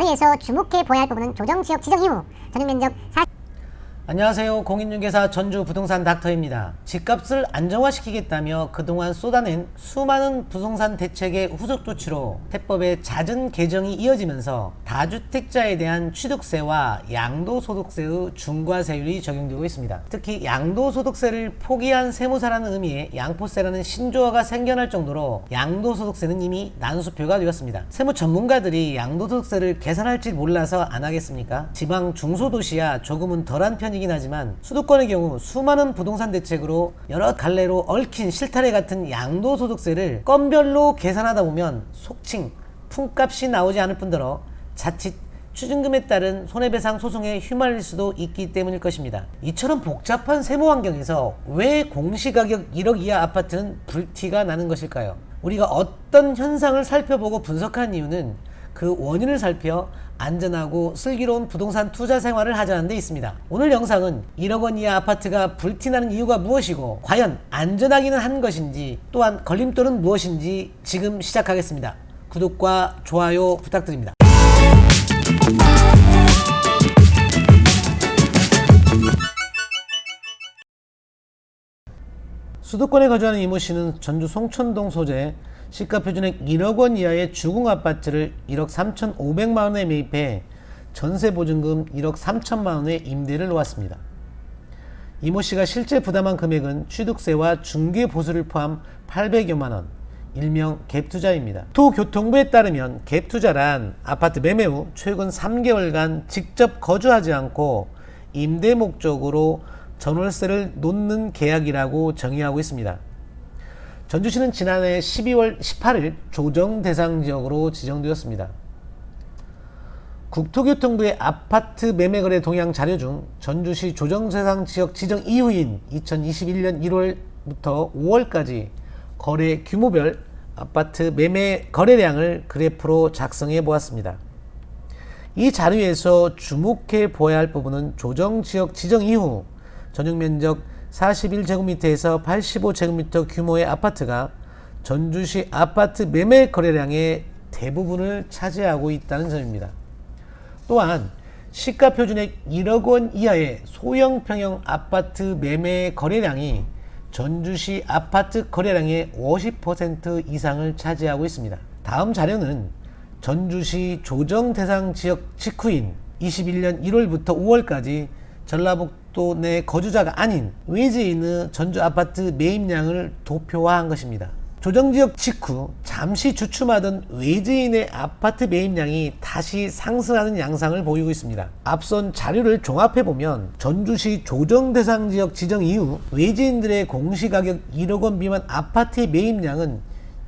자리에서 주목해 보아야 할 부분은 조정지역 지정 이후 전용면적 안녕하세요. 공인중개사 전주 부동산 닥터입니다. 집값을 안정화시키겠다며 그동안 쏟아낸 수많은 부동산 대책의 후속 조치로 세법의 잦은 개정이 이어지면서 다주택자에 대한 취득세와 양도소득세의 중과세율이 적용되고 있습니다. 특히 양도소득세를 포기한 세무사라는 의미의 양포세라는 신조어가 생겨날 정도로 양도소득세는 이미 난수표가 되었습니다. 세무 전문가들이 양도소득세를 계산할지 몰라서 안 하겠습니까? 지방 중소도시야 조금은 덜한 편이긴 하지만 수도권의 경우 수많은 부동산 대책으로 여러 갈래로 얽힌 실타래 같은 양도소득세를 건별로 계산하다 보면 속칭 품값이 나오지 않을 뿐더러 자칫 추징금에 따른 손해배상 소송에 휘말릴 수도 있기 때문일 것입니다. 이처럼 복잡한 세무 환경에서 왜 공시가격 1억 이하 아파트는 불티가 나는 것일까요? 우리가 어떤 현상을 살펴보고 분석한 이유는 그 원인을 살펴 안전하고 슬기로운 부동산 투자 생활을 하자는 데 있습니다. 오늘 영상은 1억 원 이하 아파트가 불티나는 이유가 무엇이고 과연 안전하기는 한 것인지 또한 걸림돌은 무엇인지 지금 시작하겠습니다. 구독과 좋아요 부탁드립니다. 수도권에 거주하는 이모 씨는 전주 송천동 소재 시가 표준액 1억 원 이하의 주공 아파트를 1억 3,500만 원에 매입해 전세 보증금 1억 3천만 원에 임대를 놓았습니다. 이모 씨가 실제 부담한 금액은 취득세와 중개 보수를 포함 800여만 원, 일명 갭투자입니다. 도교통부에 따르면 갭투자란 아파트 매매 후 최근 3개월간 직접 거주하지 않고 임대 목적으로 전월세를 놓는 계약이라고 정의하고 있습니다. 전주시는 지난해 12월 18일 조정 대상 지역으로 지정되었습니다. 국토교통부의 아파트 매매거래 동향 자료 중 전주시 조정 대상 지역 지정 이후인 2021년 1월부터 5월까지 거래 규모별 아파트 매매 거래량을 그래프로 작성해 보았습니다. 이 자료에서 주목해 보아야 할 부분은 조정 지역 지정 이후 전용면적 41제곱미터에서 85제곱미터 규모의 아파트가 전주시 아파트 매매 거래량의 대부분을 차지하고 있다는 점입니다. 또한 시가 표준액 1억 원 이하의 소형 평형 아파트 매매 거래량이 전주시 아파트 거래량의 50% 이상을 차지하고 있습니다. 다음 자료는 전주시 조정 대상 지역 직후인 21년 1월부터 5월까지 전라북도 내 거주자가 아닌 외지인의 전주 아파트 매입량을 도표화한 것입니다. 조정지역 직후 잠시 주춤하던 외지인의 아파트 매입량이 다시 상승하는 양상을 보이고 있습니다. 앞선 자료를 종합해보면 전주시 조정대상지역 지정 이후 외지인들의 공시가격 1억 원 미만 아파트의 매입량은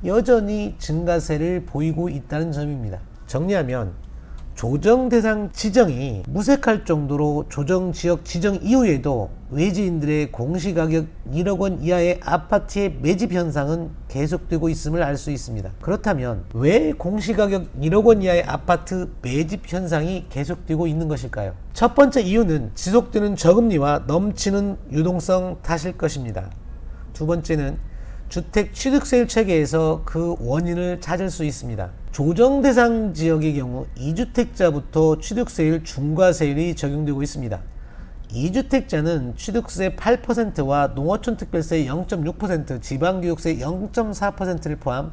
여전히 증가세를 보이고 있다는 점입니다. 정리하면 조정대상 지정이 무색할 정도로 조정지역 지정 이후에도 외지인들의 공시가격 1억 원 이하의 아파트의 매집 현상은 계속되고 있음을 알 수 있습니다. 그렇다면 왜 공시가격 1억 원 이하의 아파트 매집 현상이 계속되고 있는 것일까요? 첫 번째 이유는 지속되는 저금리와 넘치는 유동성 탓일 것입니다. 두 번째는 주택 취득세율 체계에서 그 원인을 찾을 수 있습니다. 조정 대상 지역의 경우 2주택자부터 취득세율 중과세율이 적용되고 있습니다. 2주택자는 취득세 8%와 농어촌 특별세 0.6%, 지방교육세 0.4%를 포함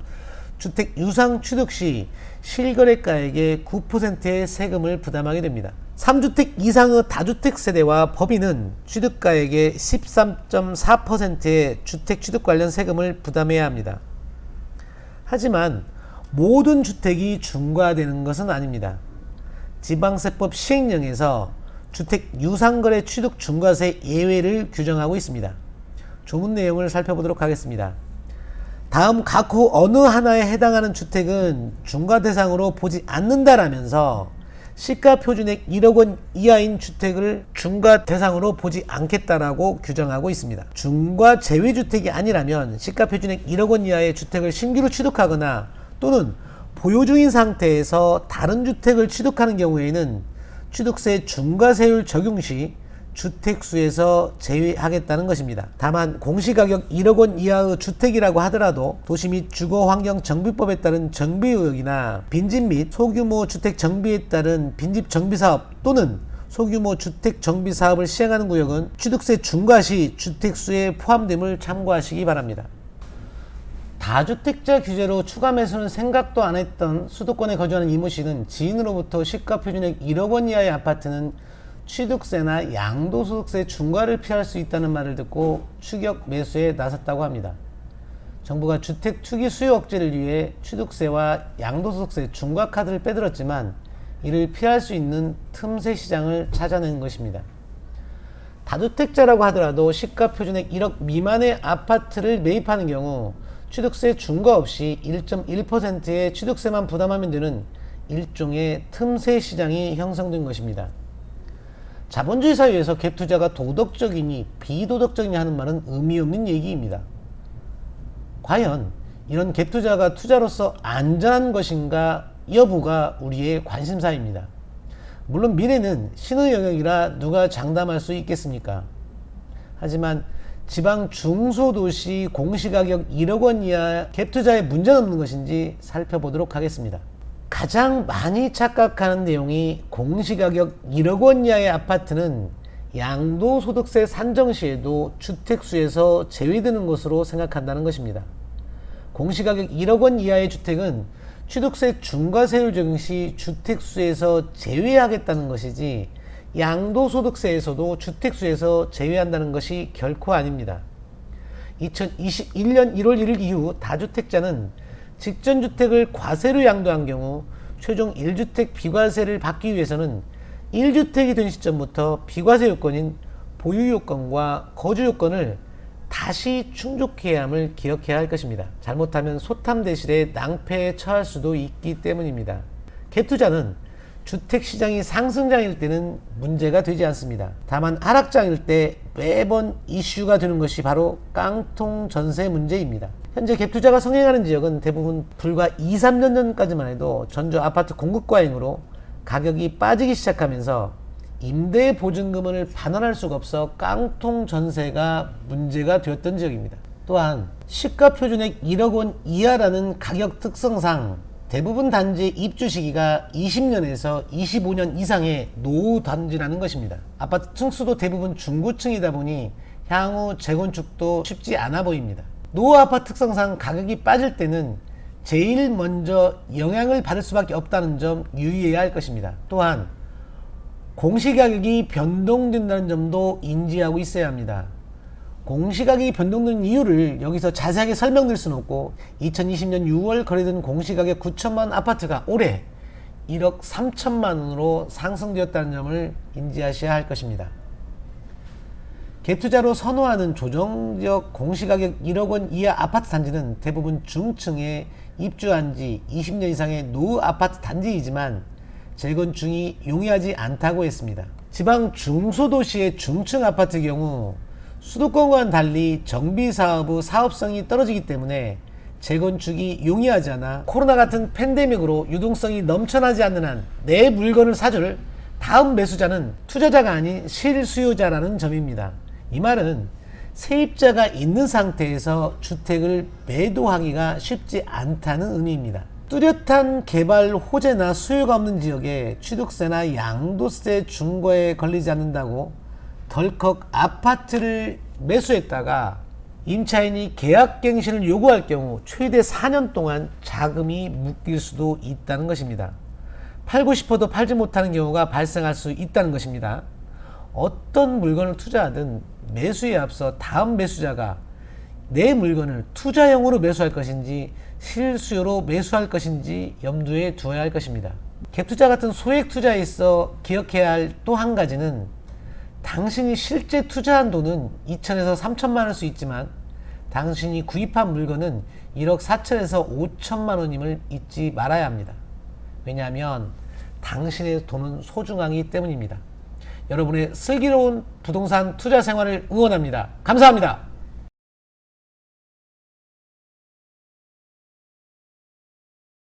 주택 유상 취득 시 실거래가액의 9%의 세금을 부담하게 됩니다. 3주택 이상의 다주택 세대와 법인은 취득가액의 13.4%의 주택 취득 관련 세금을 부담해야 합니다. 하지만 모든 주택이 중과되는 것은 아닙니다. 지방세법 시행령에서 주택 유상거래 취득 중과세 예외를 규정하고 있습니다. 조문 내용을 살펴보도록 하겠습니다. 다음 각후 어느 하나에 해당하는 주택은 중과 대상으로 보지 않는다라면서 시가 표준액 1억 원 이하인 주택을 중과 대상으로 보지 않겠다라고 규정하고 있습니다. 중과 제외주택이 아니라면 시가 표준액 1억 원 이하의 주택을 신규로 취득하거나 또는 보유 중인 상태에서 다른 주택을 취득하는 경우에는 취득세 중과세율 적용 시 주택수에서 제외하겠다는 것입니다. 다만 공시가격 1억 원 이하의 주택이라고 하더라도 도시 및 주거환경정비법에 따른 정비의혹이나 빈집 및 소규모 주택 정비에 따른 빈집 정비사업 또는 소규모 주택 정비 사업을 시행하는 구역은 취득세 중과 시 주택수에 포함됨을 참고하시기 바랍니다. 다주택자 규제로 추가 매수는 생각도 안 했던 수도권에 거주하는 이모 씨는 지인으로부터 시가 표준액 1억 원 이하의 아파트는 취득세나 양도소득세 중과를 피할 수 있다는 말을 듣고 추격 매수에 나섰다고 합니다. 정부가 주택 투기 수요 억제를 위해 취득세와 양도소득세 중과 카드를 빼들었지만 이를 피할 수 있는 틈새 시장을 찾아낸 것입니다. 다주택자라고 하더라도 시가 표준액 1억 미만의 아파트를 매입하는 경우 취득세 중과 없이 1.1%의 취득세만 부담하면 되는 일종의 틈새 시장이 형성된 것입니다. 자본주의 사회에서 갭투자가 도덕적이니 비도덕적이니 하는 말은 의미 없는 얘기입니다. 과연 이런 갭투자가 투자로서 안전한 것인가 여부가 우리의 관심사입니다. 물론 미래는 신의 영역이라 누가 장담할 수 있겠습니까? 하지만 지방 중소도시 공시가격 1억 원 이하 갭투자에 문제는 없는 것인지 살펴보도록 하겠습니다. 가장 많이 착각하는 내용이 공시가격 1억 원 이하의 아파트는 양도소득세 산정 시에도 주택수에서 제외되는 것으로 생각한다는 것입니다. 공시가격 1억 원 이하의 주택은 취득세 중과세율 적용 시 주택수에서 제외하겠다는 것이지 양도소득세에서도 주택수에서 제외한다는 것이 결코 아닙니다. 2021년 1월 1일 이후 다주택자는 직전주택을 과세로 양도한 경우 최종 1주택 비과세를 받기 위해서는 1주택이 된 시점부터 비과세 요건인 보유 요건과 거주 요건을 다시 충족해야 함을 기억해야 할 것입니다. 잘못하면 소탐 대실에 낭패에 처할 수도 있기 때문입니다. 갭투자는 주택시장이 상승장일 때는 문제가 되지 않습니다. 다만 하락장일 때 매번 이슈가 되는 것이 바로 깡통 전세 문제입니다. 현재 갭투자가 성행하는 지역은 대부분 불과 2-3년 전까지만 해도 전주 아파트 공급 과잉으로 가격이 빠지기 시작하면서 임대 보증금을 반환할 수가 없어 깡통 전세가 문제가 되었던 지역입니다. 또한 시가 표준액 1억 원 이하라는 가격 특성상 대부분 단지의 입주 시기가 20년에서 25년 이상의 노후 단지라는 것입니다. 아파트 층수도 대부분 중고층이다 보니 향후 재건축도 쉽지 않아 보입니다. 노후 아파트 특성상 가격이 빠질 때는 제일 먼저 영향을 받을 수밖에 없다는 점 유의해야 할 것입니다. 또한 공시가격이 변동된다는 점도 인지하고 있어야 합니다. 공시가격이 변동되는 이유를 여기서 자세하게 설명드릴 수는 없고 2020년 6월 거래된 공시가격 9천만 아파트가 올해 1억 3천만 원으로 상승되었다는 점을 인지하셔야 할 것입니다. 갭투자로 선호하는 조정적 공시가격 1억 원 이하 아파트 단지는 대부분 중층에 입주한 지 20년 이상의 노후 아파트 단지이지만 재건축이 용이하지 않다고 했습니다. 지방 중소도시의 중층 아파트의 경우 수도권과는 달리 정비사업의 사업성이 떨어지기 때문에 재건축이 용이하지 않아 코로나 같은 팬데믹으로 유동성이 넘쳐나지 않는 한 내 물건을 사줄 다음 매수자는 투자자가 아닌 실수요자라는 점입니다. 이 말은 세입자가 있는 상태에서 주택을 매도하기가 쉽지 않다는 의미입니다. 뚜렷한 개발 호재나 수요가 없는 지역에 취득세나 양도세 중과에 걸리지 않는다고 덜컥 아파트를 매수했다가 임차인이 계약갱신을 요구할 경우 최대 4년 동안 자금이 묶일 수도 있다는 것입니다. 팔고 싶어도 팔지 못하는 경우가 발생할 수 있다는 것입니다. 어떤 물건을 투자하든 매수에 앞서 다음 매수자가 내 물건을 투자용으로 매수할 것인지 실수요로 매수할 것인지 염두에 두어야 할 것입니다. 갭투자 같은 소액 투자에 있어 기억해야 할 또 한 가지는 당신이 실제 투자한 돈은 2천에서 3천만 원일 수 있지만 당신이 구입한 물건은 1억 4천에서 5천만 원임을 잊지 말아야 합니다. 왜냐하면 당신의 돈은 소중하기 때문입니다. 여러분의 슬기로운 부동산 투자 생활을 응원합니다. 감사합니다.